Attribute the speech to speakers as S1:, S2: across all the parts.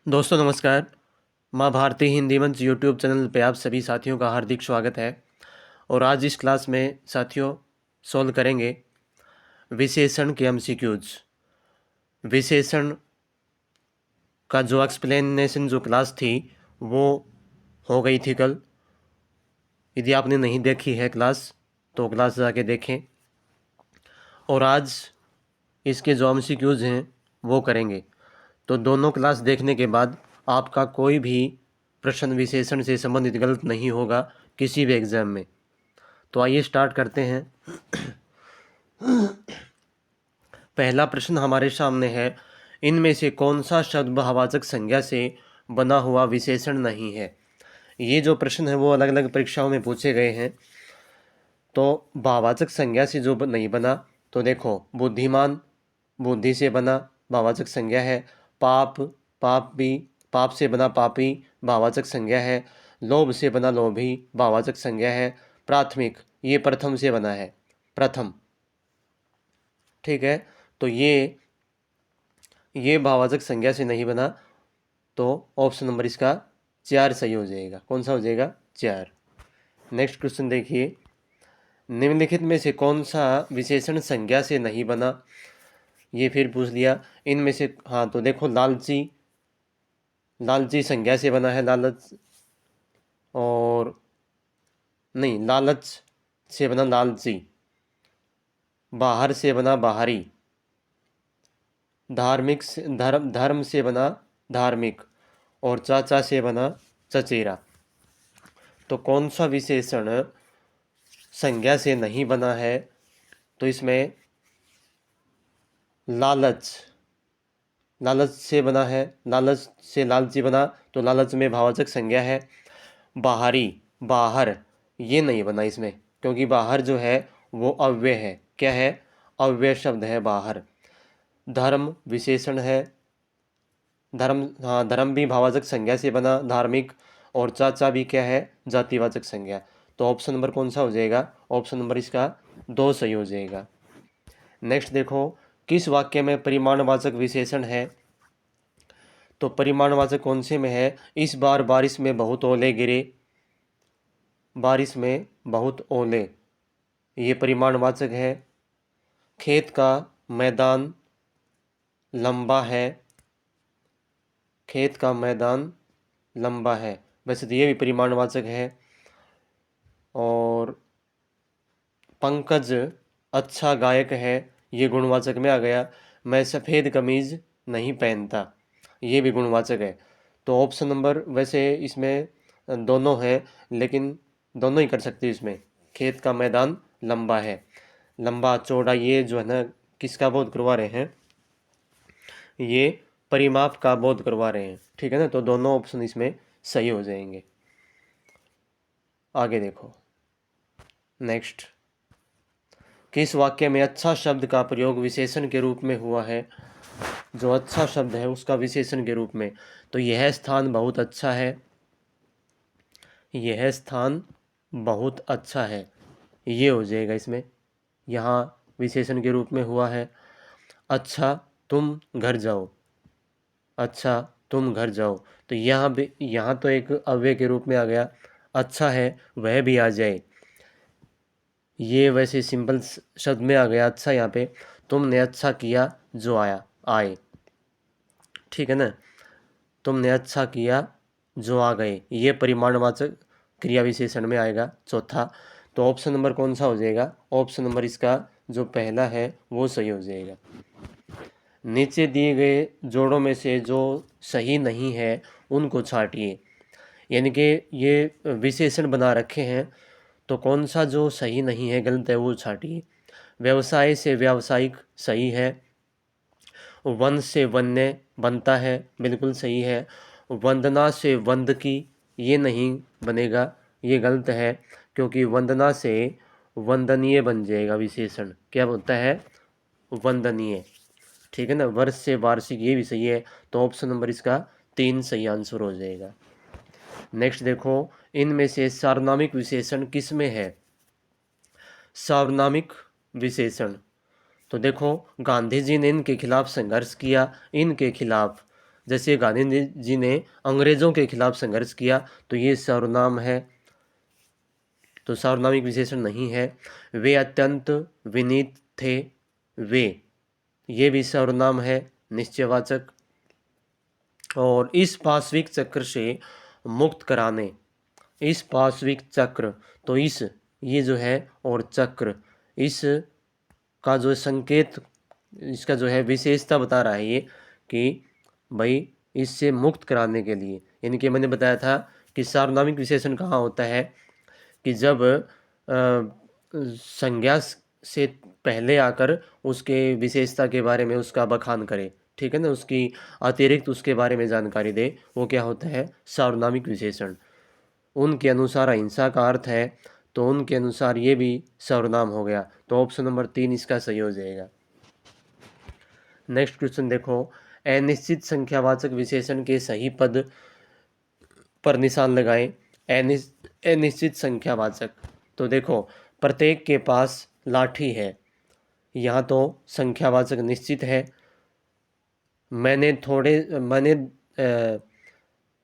S1: दोस्तों नमस्कार। माँ भारती हिंदी मंच यूट्यूब चैनल पे आप सभी साथियों का हार्दिक स्वागत है। और आज इस क्लास में साथियों सॉल्व करेंगे विशेषण के एमसीक्यूज। विशेषण का जो एक्सप्लेनेशन जो क्लास थी वो हो गई थी कल। यदि आपने नहीं देखी है क्लास तो क्लास जाके देखें। और आज इसके जो एमसीक्यूज हैं वो करेंगे। तो दोनों क्लास देखने के बाद आपका कोई भी प्रश्न विशेषण से संबंधित गलत नहीं होगा किसी भी एग्जाम में। तो आइए स्टार्ट करते हैं। पहला प्रश्न हमारे सामने है, इनमें से कौन सा शब्द भाववाचक संज्ञा से बना हुआ विशेषण नहीं है। ये जो प्रश्न है वो अलग अलग परीक्षाओं में पूछे गए हैं। तो भाववाचक संज्ञा से जो नहीं बना, तो देखो बुद्धिमान बुद्धि से बना भाववाचक संज्ञा है। पाप पाप से बना पापी भाववाचक संज्ञा है। लोभ से बना लोभी भाववाचक संज्ञा है। प्राथमिक ये प्रथम से बना है, प्रथम। ठीक है, तो ये भाववाचक संज्ञा से नहीं बना, तो ऑप्शन नंबर इसका 4 सही हो जाएगा। कौन सा हो जाएगा? 4। नेक्स्ट क्वेश्चन देखिए, निम्नलिखित में से कौन सा विशेषण संज्ञा से नहीं बना। ये फिर पूछ लिया इनमें से। हाँ, तो देखो लालची संज्ञा से बना है, लालच। और नहीं, लालच से बना लालची। बाहर से बना बाहरी। धार्मिक से धर्म से बना धार्मिक। और चाचा से बना चचेरा। तो कौन सा विशेषण संज्ञा से नहीं बना है? तो इसमें लालच से बना है, लालच से लालची बना, तो लालच में भाववाचक संज्ञा है। बाहरी बाहर ये नहीं बना इसमें, क्योंकि बाहर जो है वो अव्यय है। क्या है? अव्यय शब्द है बाहर। धर्म विशेषण है, धर्म। हाँ, धर्म भी भाववाचक संज्ञा से बना, धार्मिक। और चाचा भी क्या है? जातिवाचक संज्ञा। तो ऑप्शन नंबर कौन सा हो जाएगा? ऑप्शन नंबर इसका 2 सही हो जाएगा। नेक्स्ट देखो, किस वाक्य में परिमाणवाचक विशेषण है? तो परिमाणवाचक कौन से में है? इस बार बारिश में बहुत ओले गिरे। बारिश में बहुत ओले ये परिमाणवाचक है। खेत का मैदान लंबा है। खेत का मैदान लंबा है, वैसे तो ये भी परिमाणवाचक है। और पंकज अच्छा गायक है, ये गुणवाचक में आ गया। मैं सफ़ेद कमीज नहीं पहनता, ये भी गुणवाचक है। तो ऑप्शन नंबर, वैसे इसमें दोनों है, लेकिन दोनों ही कर सकते हैं इसमें। खेत का मैदान लंबा है, लंबा चौड़ा ये जो है ना, किसका बोध करवा रहे हैं? ये परिमाप का बोध करवा रहे हैं। ठीक है ना, तो दोनों ऑप्शन इसमें सही हो जाएंगे। आगे देखो, नेक्स्ट, किस वाक्य में अच्छा शब्द का प्रयोग विशेषण के रूप में हुआ है? जो अच्छा शब्द है उसका विशेषण के रूप में, तो यह स्थान बहुत अच्छा है। यह स्थान बहुत अच्छा है, ये हो जाएगा इसमें। यहाँ विशेषण के रूप में हुआ है। अच्छा तुम घर जाओ, अच्छा तुम घर जाओ, तो यहाँ भी, यहाँ तो एक अव्यय के रूप में आ गया। अच्छा है वह भी आ जाए, ये वैसे सिंपल शब्द में आ गया अच्छा। यहाँ पे तुमने अच्छा किया जो आए। ठीक है ना, तुमने अच्छा किया जो आ गए, ये परिमाणवाचक क्रिया विशेषण में आएगा, चौथा। तो ऑप्शन नंबर कौन सा हो जाएगा? ऑप्शन नंबर इसका जो पहला है वो सही हो जाएगा। नीचे दिए गए जोड़ों में से जो सही नहीं है उनको छांटिए। यानी कि ये विशेषण बना रखे हैं, तो कौन सा जो सही नहीं है, गलत है, वो छांटिए। व्यवसाय से व्यावसायिक सही है। वन से वन्य बनता है, बिल्कुल सही है। वंदना से वंद की ये नहीं बनेगा, ये गलत है, क्योंकि वंदना से वंदनीय बन जाएगा विशेषण। क्या बोलता है? वंदनीय। ठीक है ना, वर्ष से वार्षिक ये भी सही है। तो ऑप्शन नंबर इसका 3 सही आंसर हो जाएगा। नेक्स्ट देखो, इनमें से सार्वनामिक विशेषण किस में है? सार्वनामिक विशेषण, तो देखो गांधी जी ने इनके खिलाफ संघर्ष किया, इनके खिलाफ, जैसे गांधी जी ने अंग्रेजों के खिलाफ संघर्ष किया तो ये सर्वनाम है, तो सार्वनामिक विशेषण नहीं है। वे अत्यंत विनीत थे, वे, ये भी सर्वनाम है, निश्चयवाचक। और इस पाश्विक चक्र से मुक्त कराने, इस पाश्विक चक्र, तो इस, ये जो है, और चक्र, इस का जो संकेत, इसका जो है विशेषता बता रहा है ये कि भाई इससे मुक्त कराने के लिए, यानी कि मैंने बताया था कि सार्वनामिक विशेषण कहाँ होता है कि जब संज्ञा से पहले आकर उसके विशेषता के बारे में उसका बखान करे, ठीक है ना, उसकी अतिरिक्त उसके बारे में जानकारी दे, वो क्या होता है, सार्वनामिक विशेषण। उनके अनुसार अहिंसा का अर्थ है, तो उनके अनुसार ये भी सर्वनाम हो गया, तो ऑप्शन नंबर 3 इसका सही हो जाएगा। नेक्स्ट क्वेश्चन देखो, अनिश्चित संख्यावाचक विशेषण के सही पद पर निशान लगाएं। अनिश्चित संख्यावाचक, तो देखो प्रत्येक के पास लाठी है, यहाँ तो संख्यावाचक निश्चित है। मैंने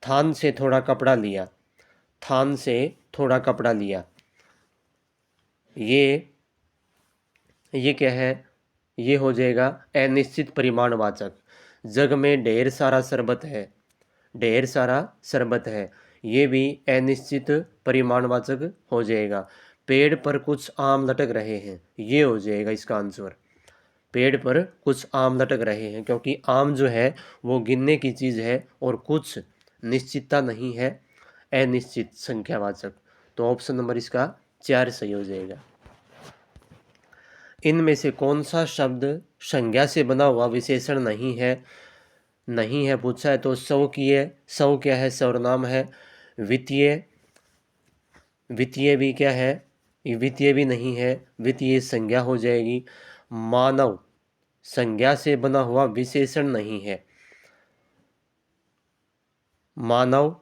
S1: थान से थोड़ा कपड़ा लिया, थान से थोड़ा कपड़ा लिया, ये क्या है, ये हो जाएगा अनिश्चित परिमाणवाचक। जग में ढेर सारा शरबत है, ढेर सारा शरबत है, ये भी अनिश्चित परिमाणवाचक हो जाएगा। पेड़ पर कुछ आम लटक रहे हैं, ये हो जाएगा इसका आंसर। पेड़ पर कुछ आम लटक रहे हैं, क्योंकि आम जो है वो गिनने की चीज़ है और कुछ निश्चितता नहीं है, अनिश्चित संख्यावाचक। तो ऑप्शन नंबर इसका 4 सही हो जाएगा। इनमें से कौन सा शब्द संज्ञा से बना हुआ विशेषण नहीं है, नहीं है पूछा है, तो स्वकीय, स्व क्या है, सर्वनाम है। वित्तीय, वित्तीय भी क्या है, वित्तीय भी नहीं है, वित्तीय संज्ञा हो जाएगी। मानव, संज्ञा से बना हुआ विशेषण नहीं है। मानव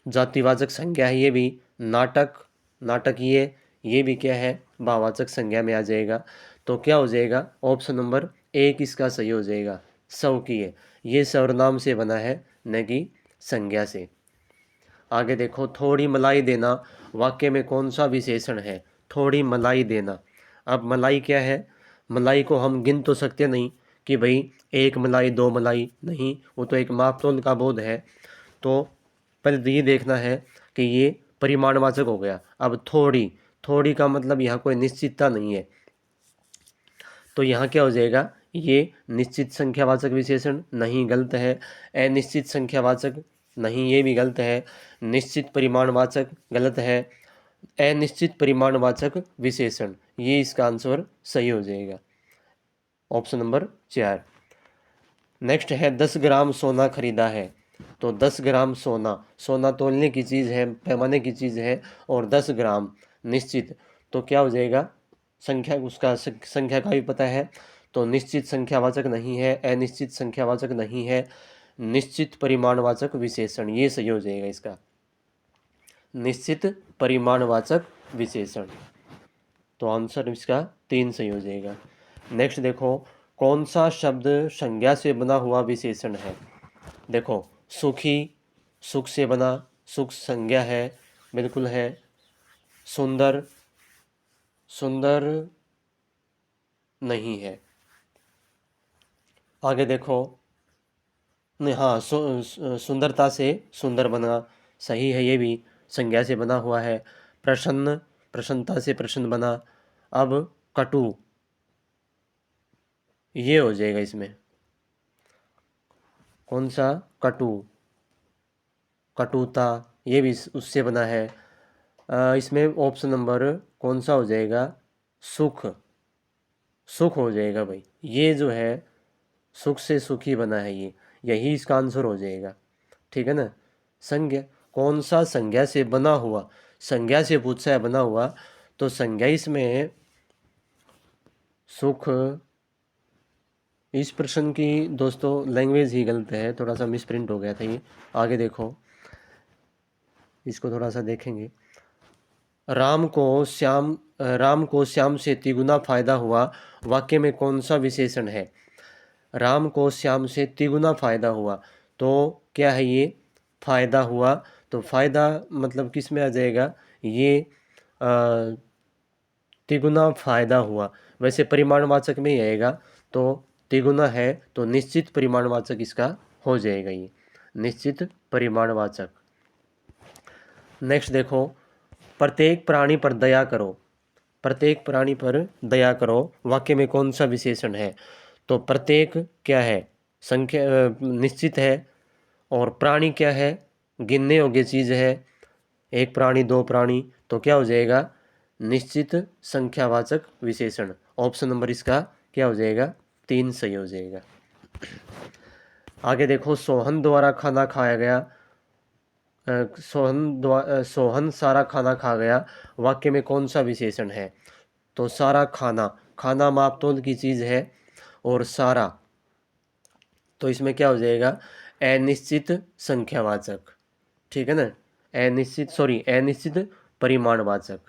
S1: जातिवाचक संज्ञा है, ये भी। नाटक, नाटकीय, ये भी क्या है, भाववाचक संज्ञा में आ जाएगा। तो क्या हो जाएगा, ऑप्शन नंबर 1 इसका सही हो जाएगा। स्वकीय, ये सर्वनाम से बना है, न कि संज्ञा से। आगे देखो, थोड़ी मलाई देना वाक्य में कौन सा विशेषण है। थोड़ी मलाई देना, अब मलाई क्या है, मलाई को हम गिन तो सकते नहीं कि भाई 1 मलाई 2 मलाई, नहीं, वो तो एक मापतोल का बोध है। तो पहले तो ये देखना है कि ये परिमाणवाचक हो गया। अब थोड़ी, थोड़ी का मतलब यहाँ कोई निश्चितता नहीं है, तो यहाँ क्या हो जाएगा, ये निश्चित संख्यावाचक विशेषण नहीं, गलत है। अनिश्चित संख्यावाचक नहीं, ये भी गलत है। निश्चित परिमाणवाचक गलत है। अनिश्चित परिमाणवाचक विशेषण, ये इसका आंसर सही हो जाएगा, ऑप्शन नंबर 4। नेक्स्ट है 10 ग्राम सोना खरीदा है, तो 10 ग्राम सोना, सोना तोलने की चीज़ है, पैमाने की चीज़ है, और 10 ग्राम निश्चित, तो क्या हो जाएगा, संख्या, उसका संख्या का भी पता है, तो निश्चित संख्यावाचक नहीं है, अनिश्चित संख्यावाचक नहीं है, निश्चित परिमाणवाचक विशेषण, ये सही हो जाएगा इसका, निश्चित परिमाणवाचक विशेषण। तो आंसर इसका 3 सही हो जाएगा। नेक्स्ट देखो, कौन सा शब्द संज्ञा से बना हुआ विशेषण है। देखो, सुखी, सुख से बना, सुख संज्ञा है, बिल्कुल है। सुंदर, सुंदर नहीं है। आगे देखो, नहीं, हाँ, सुंदरता से सुंदर बना, सही है, ये भी संज्ञा से बना हुआ है। प्रसन्न, प्रसन्नता से प्रसन्न बना। अब कटु, ये हो जाएगा इसमें, कौन सा, कटु, कटुता, ये भी उससे बना है। इसमें ऑप्शन नंबर कौन सा हो जाएगा, सुख, सुख हो जाएगा भाई, ये जो है सुख से सुखी बना है, ये, यही इसका आंसर हो जाएगा, ठीक है ना। संज्ञा, कौन सा संज्ञा से बना हुआ, संज्ञा से पूछा है बना हुआ, तो संज्ञा इसमें सुख, इस प्रश्न की दोस्तों लैंग्वेज ही गलत है, थोड़ा सा मिसप्रिंट हो गया था ये। आगे देखो, इसको थोड़ा सा देखेंगे। राम को श्याम से तिगुना फायदा हुआ, वाक्य में कौन सा विशेषण है। राम को श्याम से तिगुना फायदा हुआ, तो क्या है ये, फ़ायदा हुआ। तो फ़ायदा मतलब किस में आ जाएगा, ये तिगुना फ़ायदा हुआ। वैसे परिमाणवाचक में ही आएगा, तो तिगुना है तो निश्चित परिमाणवाचक इसका हो जाएगा, ये निश्चित परिमाणवाचक। नेक्स्ट देखो, प्रत्येक प्राणी पर दया करो। प्रत्येक प्राणी पर दया करो वाक्य में कौन सा विशेषण है। तो प्रत्येक क्या है, संख्या निश्चित है, और प्राणी क्या है, गिनने योग्य चीज़ है। एक प्राणी, दो प्राणी, तो क्या हो जाएगा, निश्चित संख्यावाचक विशेषण। ऑप्शन नंबर इसका क्या हो जाएगा, 3 सही हो जाएगा। आगे देखो, सोहन द्वारा खाना खाया गया। सोहन सारा खाना खा गया वाक्य में कौन सा विशेषण है। तो सारा खाना, खाना मापतोल की चीज़ है, और सारा, तो इसमें क्या हो जाएगा, अनिश्चित संख्यावाचक। ठीक है ना, अनिश्चित परिमाणवाचक,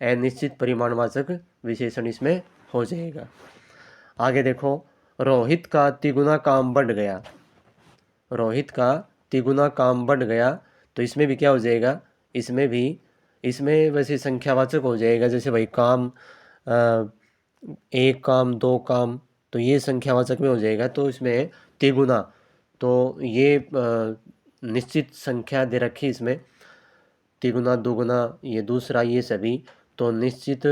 S1: अनिश्चित परिमाणवाचक विशेषण इसमें हो जाएगा। आगे देखो, रोहित का तिगुना काम बढ़ गया। रोहित का तिगुना काम बढ़ गया, तो इसमें भी क्या हो जाएगा, इसमें वैसे संख्यावाचक हो जाएगा। जैसे भाई काम, एक काम, दो काम, तो ये संख्यावाचक में हो जाएगा। तो इसमें तिगुना, तो ये निश्चित संख्या दे रखी इसमें, तिगुना, दुगुना, ये दूसरा, ये सभी, तो निश्चित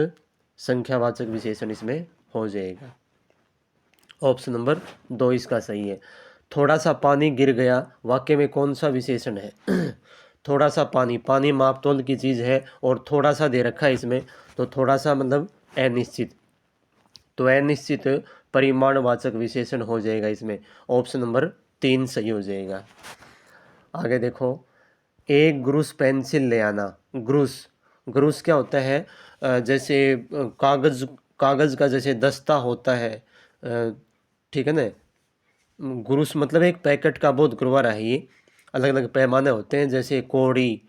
S1: संख्यावाचक विशेषण इसमें हो जाएगा। ऑप्शन नंबर 2 इसका सही है। थोड़ा सा पानी गिर गया वाक्य में कौन सा विशेषण है। थोड़ा सा पानी, पानी मापतोल की चीज़ है, और थोड़ा सा दे रखा है इसमें, तो थोड़ा सा मतलब अनिश्चित, तो अनिश्चित परिमाणवाचक विशेषण हो जाएगा इसमें। ऑप्शन नंबर 3 सही हो जाएगा। आगे देखो, एक ग्रुस पेंसिल ले आना। ग्रुस क्या होता है, जैसे कागज़ का जैसे दस्ता होता है, ठीक है ना। ग्रुस मतलब एक पैकेट का बहुत गुरुवारा है, ये अलग अलग पैमाने होते हैं, जैसे कोड़ी,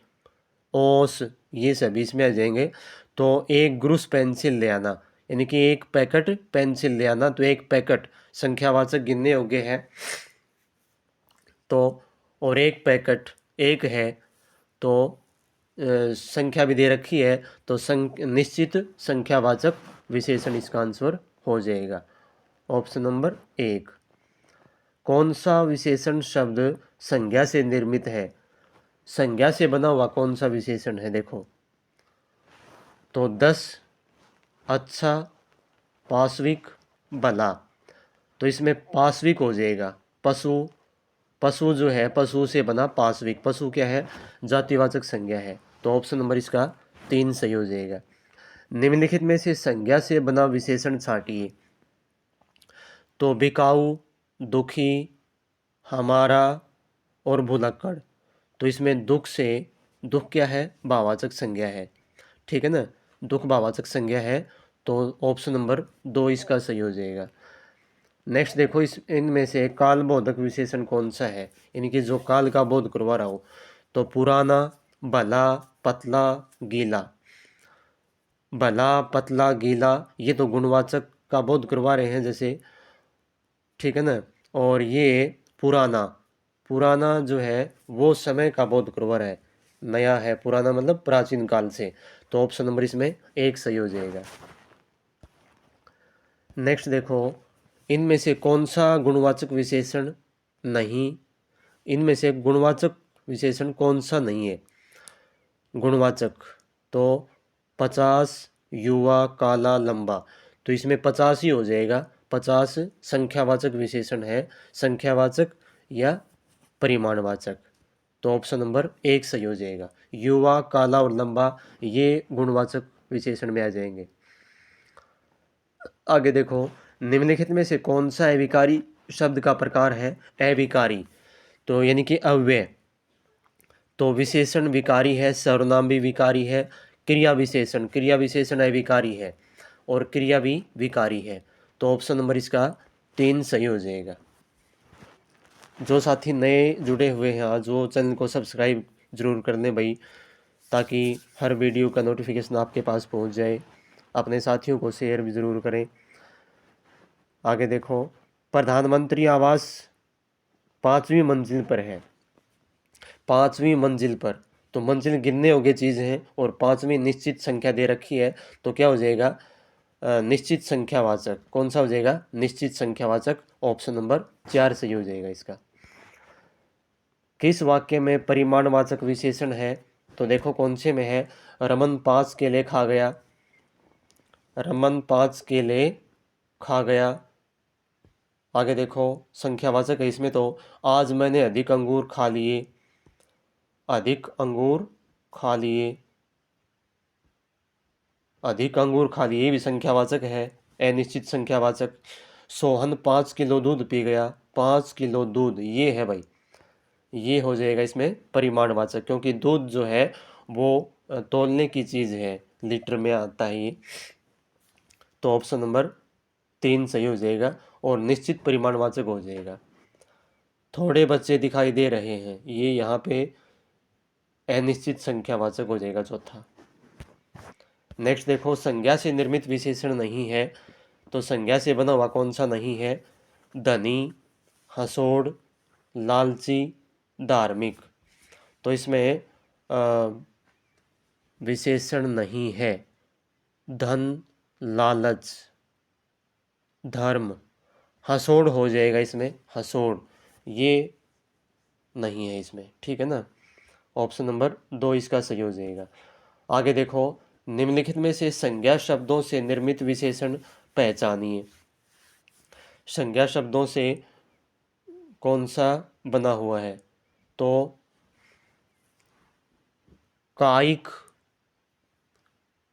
S1: ओस, ये सब इसमें आ जाएंगे। तो एक ग्रुस पेंसिल ले आना, यानी कि एक पैकेट पेंसिल ले आना, तो एक पैकेट संख्यावाचक गिनने योग्य है, तो और एक पैकेट एक है, तो संख्या भी दे रखी है, तो निश्चित संख्यावाचक विशेषण इसका आंसर हो जाएगा। Option number 1। कौन सा विशेषण शब्द संज्ञा से निर्मित है। संज्ञा से बना हुआ कौन सा विशेषण है, देखो तो 10, अच्छा, पाश्विक, भला, तो इसमें पाश्विक हो जाएगा। पशु, पशु जो है, पशु से बना पाश्विक, पशु क्या है, जातिवाचक संज्ञा है, तो ऑप्शन नंबर इसका 3 सही हो जाएगा। निम्नलिखित में से संज्ञा से बना विशेषण छांटिए। तो बिकाऊ, दुखी, हमारा और भुलक्कड़, तो इसमें दुख क्या है, भाववाचक संज्ञा है, ठीक है ना, दुख भाववाचक संज्ञा है, तो ऑप्शन नंबर 2 इसका सही हो जाएगा। नेक्स्ट देखो, इनमें से कालबोधक विशेषण कौन सा है, यानी कि जो काल का बोध करवा रहा हो। तो पुराना, भला, पतला, गीला। भला, पतला, गीला, ये तो गुणवाचक का बोध करवा रहे हैं जैसे, ठीक है ना। और ये पुराना, पुराना जो है वो समय का बोध करवा रहा है, नया है, पुराना मतलब प्राचीन काल से, तो ऑप्शन नंबर इसमें 1 सही हो जाएगा। नेक्स्ट देखो, इनमें से कौन सा गुणवाचक विशेषण नहीं, इनमें से गुणवाचक विशेषण कौन सा नहीं है। गुणवाचक, तो 50, युवा, काला, लंबा, तो इसमें 50 ही हो जाएगा। 50 संख्यावाचक विशेषण है, संख्यावाचक या परिमाणवाचक, तो ऑप्शन नंबर 1 सही हो जाएगा। युवा, काला और लंबा ये गुणवाचक विशेषण में आ जाएंगे। आगे देखो, निम्नलिखित में से कौन सा अविकारी शब्द का प्रकार है। अविकारी, तो यानी कि अव्यय, तो विशेषण विकारी है, सर्वनाम भी विकारी है, क्रिया विशेषण अविकारी है, और क्रिया भी विकारी है, तो ऑप्शन नंबर इसका 3 सही हो जाएगा। जो साथी नए जुड़े हुए हैं आज, वो चैनल को सब्सक्राइब जरूर कर लें भाई, ताकि हर वीडियो का नोटिफिकेशन आपके पास पहुंच जाए। अपने साथियों को शेयर भी ज़रूर करें। आगे देखो, प्रधानमंत्री आवास 5वीं मंजिल पर है, 5वीं मंजिल पर, तो मंजिल गिनने योग्य चीज़ है और 5वीं निश्चित संख्या दे रखी है, तो क्या हो जाएगा? निश्चित संख्यावाचक। कौन सा हो जाएगा? निश्चित संख्यावाचक। ऑप्शन नंबर 4 सही हो जाएगा इसका। किस वाक्य में परिमाणवाचक विशेषण है? तो देखो कौन से में है। रमन 5 केले खा गया, रमन 5 केले खा गया। आगे देखो संख्यावाचक है इसमें, तो आज मैंने अधिक अंगूर खा लिए, अधिक अंगूर खा लिए, अधिक अंगूर खा लिए, ये भी संख्यावाचक है, अनिश्चित संख्यावाचक। सोहन 5 किलो दूध पी गया, 5 किलो दूध, ये है भाई, ये हो जाएगा इसमें परिमाणवाचक, क्योंकि दूध जो है वो तौलने की चीज़ है, लीटर में आता है ये। तो ऑप्शन नंबर 3 सही हो जाएगा और निश्चित परिमाणवाचक हो जाएगा। थोड़े बच्चे दिखाई दे रहे हैं, ये यहाँ पे अनिश्चित संख्यावाचक हो जाएगा चौथा। नेक्स्ट देखो, संज्ञा से निर्मित विशेषण नहीं है, तो संज्ञा से बना हुआ कौन सा नहीं है? धनी, हंसोड़, लालची, धार्मिक। तो इसमें विशेषण नहीं है। धन, लालच, धर्म, हंसोड़ हो जाएगा इसमें, हंसोड़, ये नहीं है इसमें, ठीक है ना। ऑप्शन नंबर 2 इसका सही हो जाएगा। आगे देखो, निम्नलिखित में से संज्ञा शब्दों से निर्मित विशेषण पहचानिए। संज्ञा शब्दों से कौन सा बना हुआ है? तो कायिक,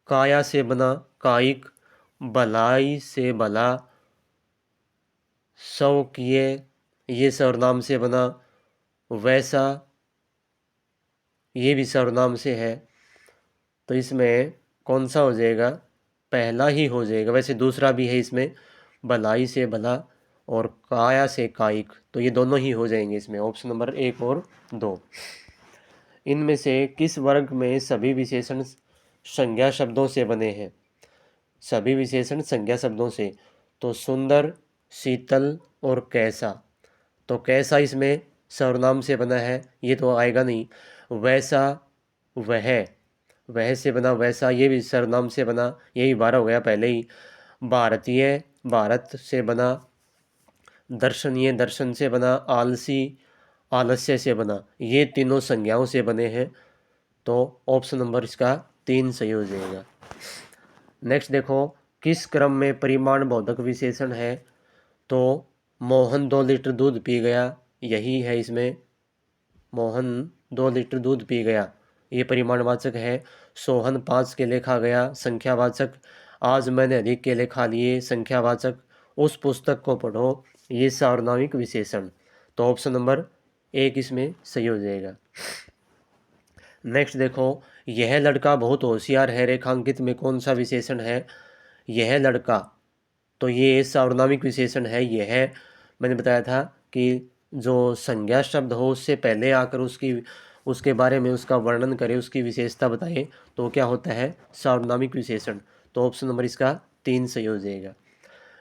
S1: काया से बना कायिक, भलाई से भला, शौकिये, ये सर्वनाम से बना, वैसा, ये भी सर्वनाम से है। तो इसमें कौन सा हो जाएगा? पहला ही हो जाएगा, वैसे दूसरा भी है इसमें, भलाई से भला और काया से कायिक, तो ये दोनों ही हो जाएंगे इसमें, ऑप्शन नंबर 1 और 2। इनमें से किस वर्ग में सभी विशेषण संज्ञा शब्दों से बने हैं? सभी विशेषण संज्ञा शब्दों से, तो सुंदर, शीतल और कैसा, तो कैसा इसमें सर्वनाम से बना है, ये तो आएगा नहीं। वैसा, वह से बना वैसा, ये भी सर्वनाम से बना, यही 12 हो गया पहले ही। भारतीय, भारत से बना। दर्शनीय, दर्शन से बना। आलसी, आलस्य से बना, ये तीनों संज्ञाओं से बने हैं, तो ऑप्शन नंबर इसका 3 सही हो जाएगा। नेक्स्ट देखो, किस क्रम में परिमाण बोधक विशेषण है? तो मोहन 2 लीटर दूध पी गया, यही है इसमें, मोहन 2 लीटर दूध पी गया, ये परिमाणवाचक है। सोहन 5 केले खा गया, संख्यावाचक। आज मैंने अधिक केले खा लिए, संख्यावाचक। उस पुस्तक को पढ़ो, ये सार्वनामिक विशेषण, तो ऑप्शन नंबर 1 इसमें सही हो जाएगा। नेक्स्ट देखो, यह लड़का बहुत होशियार है, रेखांकित में कौन सा विशेषण है? यह लड़का, तो ये सार्वनामिक विशेषण है। यह मैंने बताया था कि जो संज्ञा शब्द हो उससे पहले आकर उसके बारे में उसका वर्णन करे, उसकी विशेषता बताए, तो क्या होता है? सार्वनामिक विशेषण। तो ऑप्शन नंबर इसका 3 सही हो जाएगा।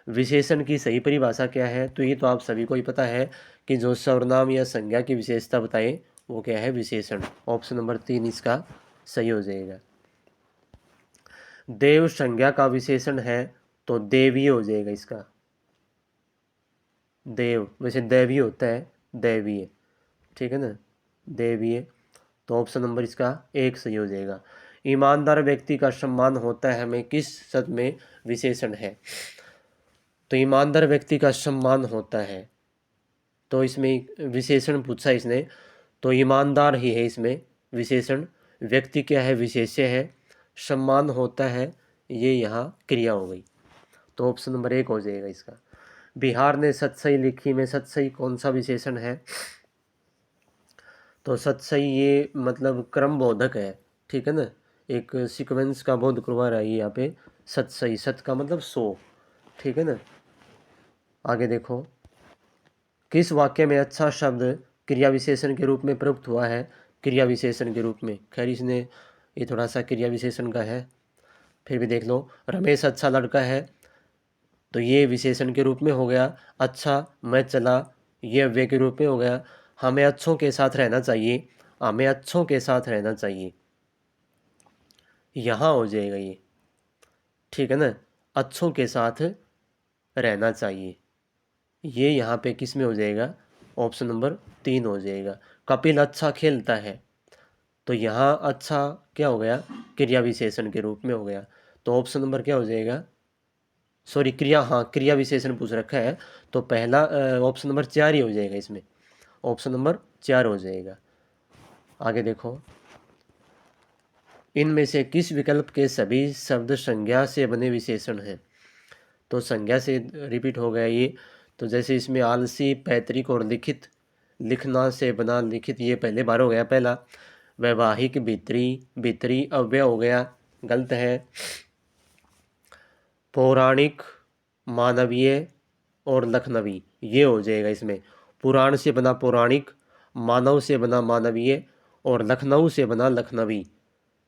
S1: विशेषण की सही परिभाषा क्या है? तो ये तो आप सभी को ही पता है कि जो सर्वनाम या संज्ञा की विशेषता बताए वो क्या है? विशेषण। ऑप्शन नंबर 3 इसका सही हो जाएगा। देव संज्ञा का विशेषण है, तो देवी हो जाएगा इसका। देव, वैसे दैवी होता है, दैवीय, ठीक है ना, देवीय, तो ऑप्शन नंबर इसका 1 सही हो जाएगा। ईमानदार व्यक्ति का सम्मान होता है, हमें किस शब्द में विशेषण है? तो ईमानदार व्यक्ति का सम्मान होता है, तो इसमें विशेषण पूछा इसने, तो ईमानदार ही है इसमें विशेषण। व्यक्ति क्या है? विशेष्य है। सम्मान होता है, ये यहाँ क्रिया हो गई, तो ऑप्शन नंबर 1 हो जाएगा इसका। बिहार ने सतसई लिखी में सतसई कौन सा विशेषण है? तो सतसई ये मतलब क्रम बोधक है, ठीक है ना, एक सीक्वेंस का बोध करवा रहा है यहाँ पे। सतसई, सत का मतलब 100, ठीक है ना। आगे देखो, किस वाक्य में अच्छा शब्द क्रिया विशेषण के रूप में प्रयुक्त हुआ है? क्रिया विशेषण के रूप में, खैर इसने ये थोड़ा सा क्रिया विशेषण का है, फिर भी देख लो। रमेश अच्छा लड़का है, तो ये विशेषण के रूप में हो गया। अच्छा, मैं चला, ये अव्यय के रूप में हो गया। हमें अच्छों के साथ रहना चाहिए, हमें अच्छों के साथ रहना चाहिए, यहाँ हो जाएगा ये, ठीक है ना, अच्छों के साथ रहना चाहिए। ये यहाँ पे किस में हो जाएगा, ऑप्शन नंबर 3 हो जाएगा। कपिल अच्छा खेलता है, तो यहाँ अच्छा क्या हो गया, क्रिया विशेषण के रूप में हो गया। तो ऑप्शन नंबर क्या हो जाएगा, सॉरी क्रिया, हाँ क्रिया विशेषण पूछ रखा है, तो पहला ऑप्शन नंबर 4 ही हो जाएगा इसमें, ऑप्शन नंबर 4 हो जाएगा। आगे देखो, इनमें से किस विकल्प के सभी शब्द संज्ञा से बने विशेषण हैं। तो संज्ञा से रिपीट हो गया ये। तो जैसे इसमें आलसी, पैतृक और लिखित, लिखना से बना लिखित, ये पहले बार हो गया पहला। वैवाहिक, भीतरी, भीतरी अव्यय हो गया, गलत है। पौराणिक, मानवीय और लखनवी, ये हो जाएगा इसमें। पुराण से बना पौराणिक, मानव से बना मानवीय और लखनऊ से बना लखनवी,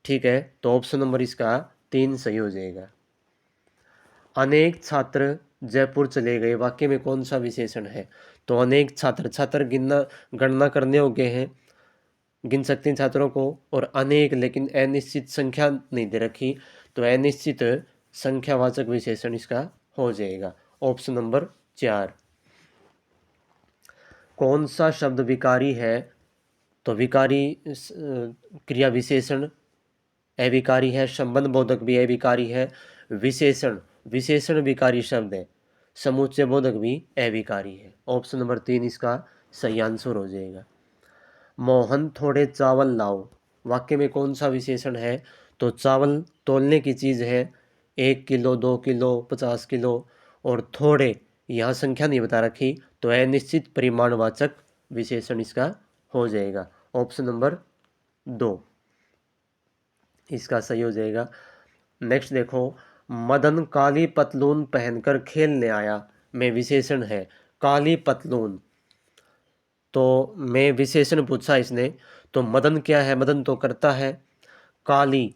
S1: ठीक है। तो ऑप्शन नंबर इसका 3 सही हो जाएगा। अनेक छात्र जयपुर चले गए, वाक्य में कौन सा विशेषण है। तो अनेक छात्र, छात्र गिनना, गणना करने योग्य हैं, गिन सकते हैं छात्रों को। और अनेक, लेकिन अनिश्चित संख्या नहीं दे रखी, तो अनिश्चित संख्यावाचक विशेषण इसका हो जाएगा, ऑप्शन नंबर 4। कौन सा शब्द विकारी है। तो विकारी क्रिया विशेषण अविकारी है, संबंध बोधक भी अविकारी है, विशेषण विशेषण विकारी शब्द है, समुच्चय बोधक भी अविकारी है। ऑप्शन नंबर 3 इसका सही आंसर हो जाएगा। मोहन थोड़े चावल लाओ, वाक्य में कौन सा विशेषण है। तो चावल तौलने की चीज़ है, 1 किलो, 2 किलो, 50 किलो। और थोड़े, यहाँ संख्या नहीं बता रखी, तो अनिश्चित परिमाणवाचक विशेषण इसका हो जाएगा, ऑप्शन नंबर 2 इसका सही हो जाएगा। नेक्स्ट देखो, मदन काली पतलून पहनकर खेलने आया, में विशेषण है काली पतलून। तो मैं विशेषण पूछा इसने, तो मदन क्या है, मदन तो करता है, काली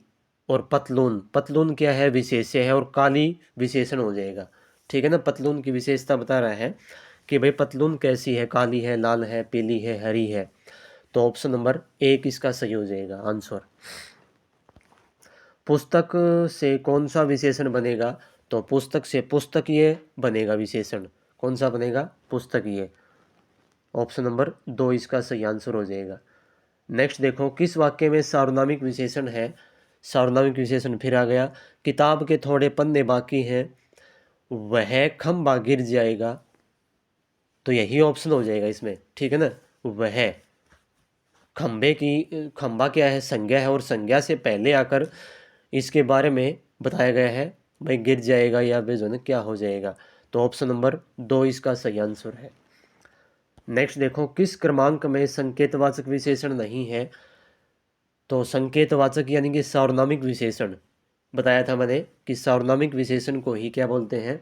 S1: और पतलून, पतलून क्या है, विशेष्य है, और काली विशेषण हो जाएगा, ठीक है ना। पतलून की विशेषता बता रहा है कि भाई पतलून कैसी है, काली है, लाल है, पीली है, हरी है। तो ऑप्शन नंबर 1 इसका सही हो जाएगा आंसर। पुस्तक से कौन सा विशेषण बनेगा। तो पुस्तक से पुस्तकीय बनेगा विशेषण, कौन सा बनेगा, पुस्तकीय, ऑप्शन नंबर 2 इसका सही आंसर हो जाएगा। नेक्स्ट देखो, किस वाक्य में सार्वनामिक विशेषण है। सार्वनामिक विशेषण फिर आ गया, किताब के थोड़े पन्ने बाकी हैं, वह खंबा गिर जाएगा। तो यही ऑप्शन हो जाएगा इसमें, ठीक है ना। वह खंबे की, खंबा क्या है, संज्ञा है, और संज्ञा से पहले आकर इसके बारे में बताया गया है, भाई गिर जाएगा या वे जो है क्या हो जाएगा। तो ऑप्शन नंबर 2 इसका सही आंसर है। नेक्स्ट देखो, किस क्रमांक में संकेतवाचक विशेषण नहीं है। तो संकेतवाचक यानी कि सार्वनामिक विशेषण, बताया था मैंने कि सार्वनामिक विशेषण को ही क्या बोलते हैं,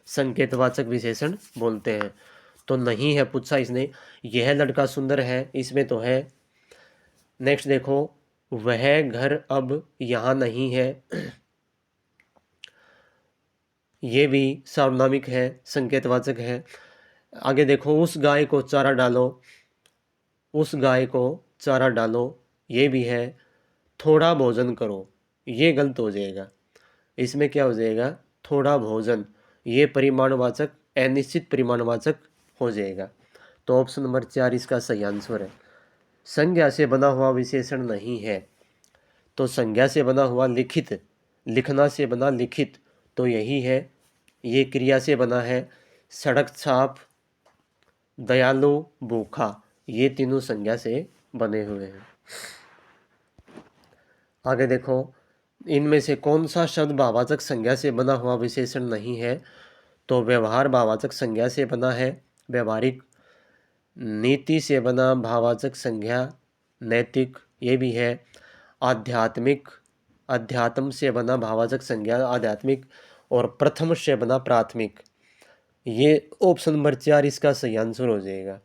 S1: संकेतवाचक विशेषण बोलते हैं। तो नहीं है पूछा इसने, यह लड़का सुंदर है, इसमें तो है। नेक्स्ट देखो, वह घर अब यहाँ नहीं है, ये भी सार्वनामिक है, संकेतवाचक है। आगे देखो, उस गाय को चारा डालो, उस गाय को चारा डालो, ये भी है। थोड़ा भोजन करो, ये गलत हो जाएगा, इसमें क्या हो जाएगा, थोड़ा भोजन, ये परिमाणवाचक अनिश्चित परिमाणवाचक हो जाएगा। तो ऑप्शन नंबर 4 इसका सही आंसर है। संज्ञा से बना हुआ विशेषण नहीं है। तो संज्ञा से बना हुआ लिखित, लिखना से बना लिखित, तो यही है। ये क्रिया से बना है, सड़क छाप, दयालु, भूखा, ये तीनों संज्ञा से बने हुए हैं। आगे देखो, इनमें से कौन सा शब्द भाववाचक संज्ञा से बना हुआ विशेषण नहीं है। तो व्यवहार भाववाचक संज्ञा से बना है, व्यवहारिक। नीति से बना भाववाचक संज्ञा नैतिक, ये भी है। आध्यात्मिक, अध्यात्म से बना भाववाचक संज्ञा आध्यात्मिक। और प्रथम से बना प्राथमिक, ये ऑप्शन नंबर 4 इसका सही आंसर हो जाएगा,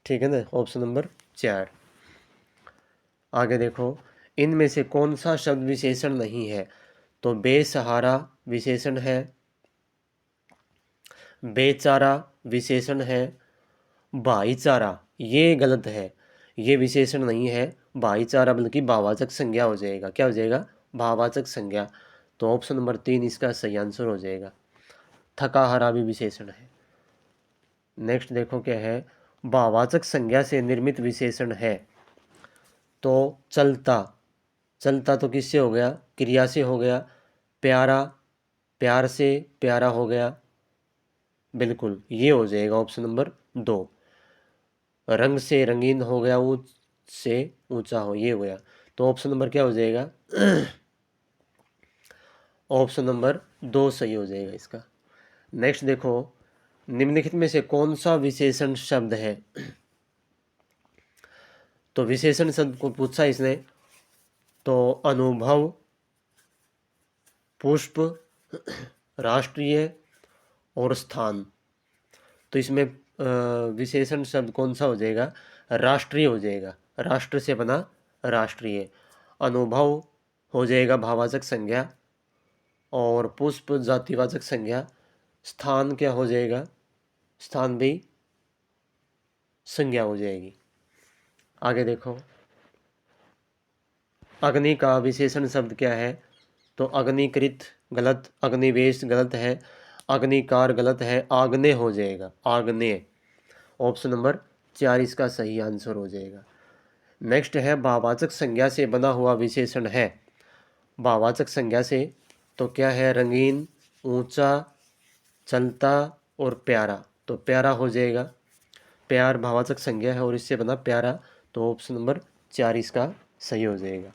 S1: ठीक है ना, ऑप्शन नंबर 4। आगे देखो, इनमें से कौन सा शब्द विशेषण नहीं है। तो बेसहारा विशेषण है, बेचारा विशेषण है, भाईचारा, ये गलत है, ये विशेषण नहीं है भाईचारा, बल्कि भाववाचक संज्ञा हो जाएगा। क्या हो जाएगा? भाववाचक संज्ञा। तो ऑप्शन नंबर 3 इसका सही आंसर हो जाएगा। थका हारा भी विशेषण है। नेक्स्ट देखो क्या है, भाववाचक संज्ञा से निर्मित विशेषण है। तो चलता, चलता तो किससे हो गया? क्रिया से हो गया। प्यारा, प्यार से प्यारा हो गया। बिल्कुल, ये हो जाएगा ऑप्शन नंबर 2। रंग से रंगीन हो गया, ऊंच से ऊंचा हो, ये हो गया। तो ऑप्शन नंबर क्या हो जाएगा? ऑप्शन नंबर 2 सही हो जाएगा इसका। नेक्स्ट देखो, निम्नलिखित में से कौन सा विशेषण शब्द है? तो विशेषण शब्द को पूछा इसने, तो अनुभव, पुष्प, राष्ट्रीय और स्थान। तो इसमें विशेषण शब्द कौन सा हो जाएगा? राष्ट्रीय हो जाएगा। राष्ट्र से बना राष्ट्रीय। अनुभव हो जाएगा भाववाचक संज्ञा, और पुष्प जातिवाचक संज्ञा। स्थान क्या हो जाएगा? स्थान भी संज्ञा हो जाएगी। आगे देखो, अग्नि का विशेषण शब्द क्या है? तो अग्निकृत गलत, अग्निवेश गलत है, अग्निकार गलत है, आग्नेय हो जाएगा, आग्नेय। ऑप्शन नंबर 4 इसका सही आंसर हो जाएगा। नेक्स्ट है, भाववाचक संज्ञा से बना हुआ विशेषण है। भाववाचक संज्ञा से तो क्या है? रंगीन, ऊंचा, चलता और प्यारा। तो प्यारा हो जाएगा, प्यार भाववाचक संज्ञा है और इससे बना प्यारा। तो ऑप्शन नंबर 4 इसका सही हो जाएगा।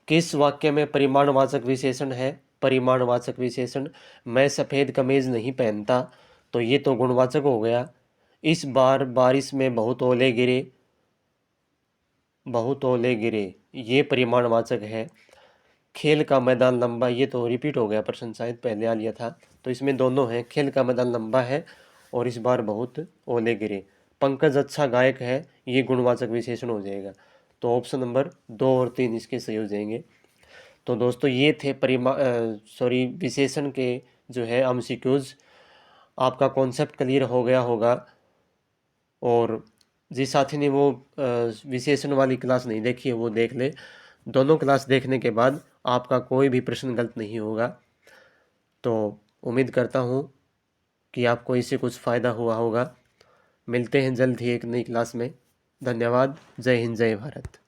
S1: किस वाक्य में परिमाणवाचक विशेषण है? परिमाणवाचक विशेषण, मैं सफ़ेद कमीज नहीं पहनता, तो ये तो गुणवाचक हो गया। इस बार बारिश में बहुत ओले गिरे, बहुत ओले गिरे, ये परिमाणवाचक है। खेल का मैदान लंबा, ये तो रिपीट हो गया प्रश्न, शायद पहले आ लिया था। तो इसमें दोनों हैं, खेल का मैदान लंबा है और इस बार बहुत ओले गिरे। पंकज अच्छा गायक है, ये गुणवाचक विशेषण हो जाएगा। तो ऑप्शन नंबर 2 और 3 इसके सही हो जाएंगे। तो दोस्तों ये थे विशेषण के जो है एमसीक्यूज। आपका कॉन्सेप्ट क्लियर हो गया होगा। और जिस साथी ने वो विशेषण वाली क्लास नहीं देखी है वो देख ले। दोनों क्लास देखने के बाद आपका कोई भी प्रश्न गलत नहीं होगा। तो उम्मीद करता हूँ कि आपको इससे कुछ फ़ायदा हुआ होगा। मिलते हैं जल्द ही एक नई क्लास में। धन्यवाद। जय हिंद, जय भारत।